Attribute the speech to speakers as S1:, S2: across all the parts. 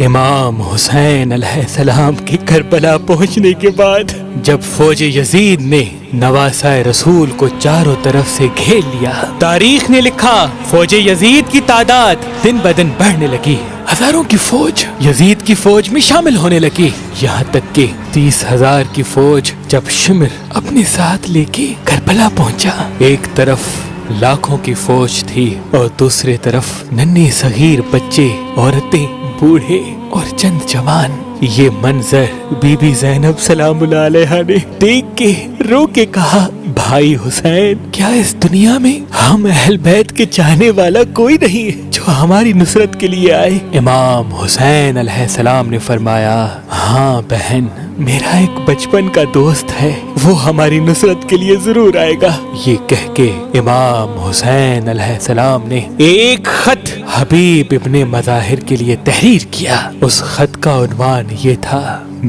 S1: امام حسین علیہ السلام کے کربلا پہنچنے کے بعد جب فوج یزید نے نواسۂ رسول کو چاروں طرف سے گھیر لیا، تاریخ نے لکھا فوج یزید کی تعداد دن بدن بڑھنے لگی، ہزاروں کی فوج یزید کی فوج میں شامل ہونے لگی، یہاں تک کہ 30,000 کی فوج جب شمر اپنے ساتھ لے کے کربلا پہنچا، ایک طرف لاکھوں کی فوج تھی اور دوسرے طرف ننھے صغیر بچے، عورتیں، بوڑھے اور چند جوان۔ یہ منظر بی بی زینب سلام اللہ علیہا نے دیکھ کے رو کے کہا، بھائی حسین، کیا اس دنیا میں ہم اہل بیت کے چاہنے والا کوئی نہیں جو ہماری نصرت کے لیے آئے؟ امام حسین علیہ السلام نے فرمایا، ہاں بہن، میرا ایک بچپن کا دوست ہے، وہ ہماری نصرت کے لیے ضرور آئے گا۔ یہ کہہ کے امام حسین علیہ السلام نے ایک خط حبیب ابن مظاہر کے لیے تحریر کیا۔ اس خط کا عنوان یہ تھا،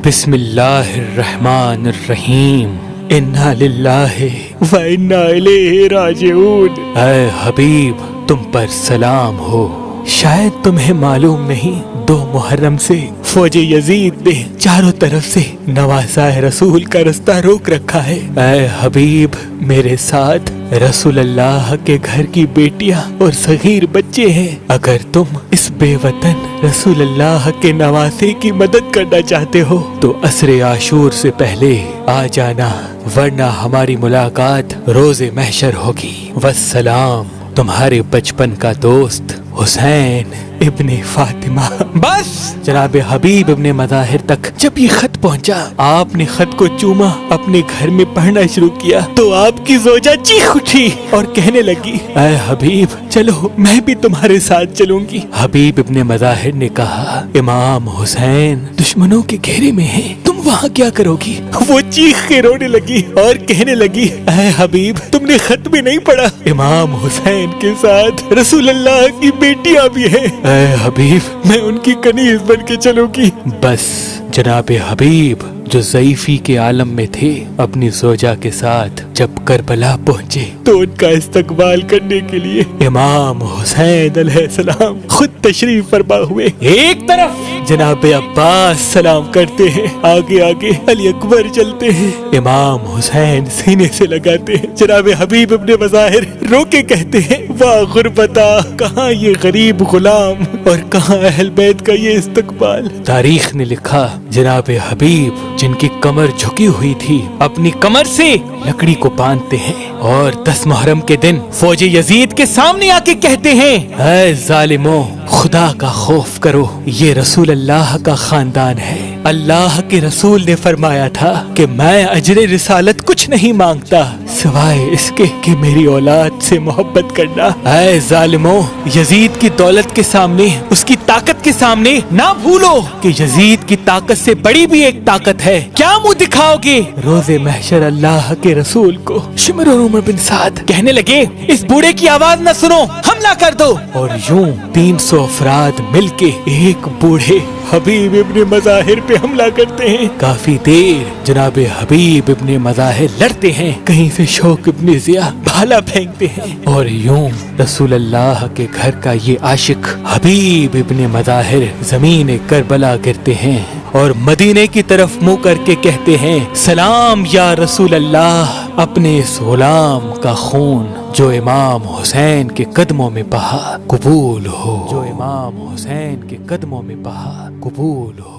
S1: بسم اللہ الرحمن الرحیم، انا للہ و انا الیہ راجعون۔ اے حبیب، تم پر سلام ہو، شاید تمہیں معلوم نہیں، 2 محرم سے فوج یزید نے چاروں طرف سے نواسۂ رسول کا رستہ روک رکھا ہے۔ اے حبیب، میرے ساتھ رسول اللہ کے گھر کی بیٹیاں اور صغیر بچے ہیں، اگر تم اس بے وطن رسول اللہ کے نواسے کی مدد کرنا چاہتے ہو تو عصر عاشور سے پہلے آ جانا، ورنہ ہماری ملاقات روز محشر ہوگی۔ والسلام، تمہارے بچپن کا دوست حسین ابن فاطمہ۔ بس جناب حبیب ابن مظاہر تک جب یہ خط پہنچا، آپ نے خط کو چوما، اپنے گھر میں پڑھنا شروع کیا تو آپ کی زوجہ چیخ اٹھی اور کہنے لگی، اے حبیب، چلو میں بھی تمہارے ساتھ چلوں گی۔ حبیب ابن مظاہر نے کہا، امام حسین دشمنوں کے گھیرے میں ہیں، تم وہاں کیا کرو گی؟ وہ چیخ کے رونے لگی اور کہنے لگی، اے حبیب، تم نے خط بھی نہیں پڑھا، امام حسین کے ساتھ رسول اللہ کی بیٹیاں بھی ہیں، اے حبیب، میں ان کی کنیز بن کے چلوں گی۔ بس جناب حبیب جو ضعیفی کے عالم میں تھے، اپنی زوجہ کے ساتھ جب کربلا پہنچے تو ان کا استقبال کرنے کے لیے امام حسین علیہ السلام خود تشریف فرما ہوئے۔ ایک طرف جناب عباس سلام کرتے ہیں، آگے آگے علی اکبر چلتے ہیں، امام حسین سینے سے لگاتے ہیں، جناب حبیب ابن مظاہر رو کے کہتے ہیں، واہ غربتا، کہاں یہ غریب غلام اور کہاں اہل بیت کا یہ استقبال۔ تاریخ نے لکھا جناب حبیب جن کی کمر جھکی ہوئی تھی، اپنی کمر سے لکڑی کو باندھتے ہیں اور 10 محرم کے دن فوج یزید کے سامنے آ کے کہتے ہیں، اے ظالموں، خدا کا خوف کرو، یہ رسول اللہ کا خاندان ہے، اللہ کے رسول نے فرمایا تھا کہ میں اجر رسالت کچھ نہیں مانگتا سوائے اس کے کہ میری اولاد سے محبت کرنا۔ اے ظالموں، یزید کی دولت کے سامنے، اس کی طاقت کے سامنے نہ بھولو کہ یزید کی طاقت سے بڑی بھی ایک طاقت ہے، کیا منہ دکھاؤ گے روز محشر اللہ کے رسول کو؟ شمر اور عمر بن سعد کہنے لگے، اس بوڑھے کی آواز نہ سنو، حملہ کر دو، اور یوں 300 افراد مل کے ایک بوڑھے حبیب ابن مظاہر پہ حملہ کرتے ہیں۔ کافی دیر جناب حبیب ابن مظاہر لڑتے ہیں، کہیں سے شوق ابن ضیاء بھالا پھینکتے ہیں، اور یوں رسول اللہ کے گھر کا یہ عاشق حبیب ابن مظاہر زمین کربلا گرتے ہیں اور مدینے کی طرف منہ کر کے کہتے ہیں، سلام یا رسول اللہ، اپنے اس غلام کا خون جو امام حسین کے قدموں میں بہا قبول ہو، جو امام حسین کے قدموں میں بہا قبول ہو۔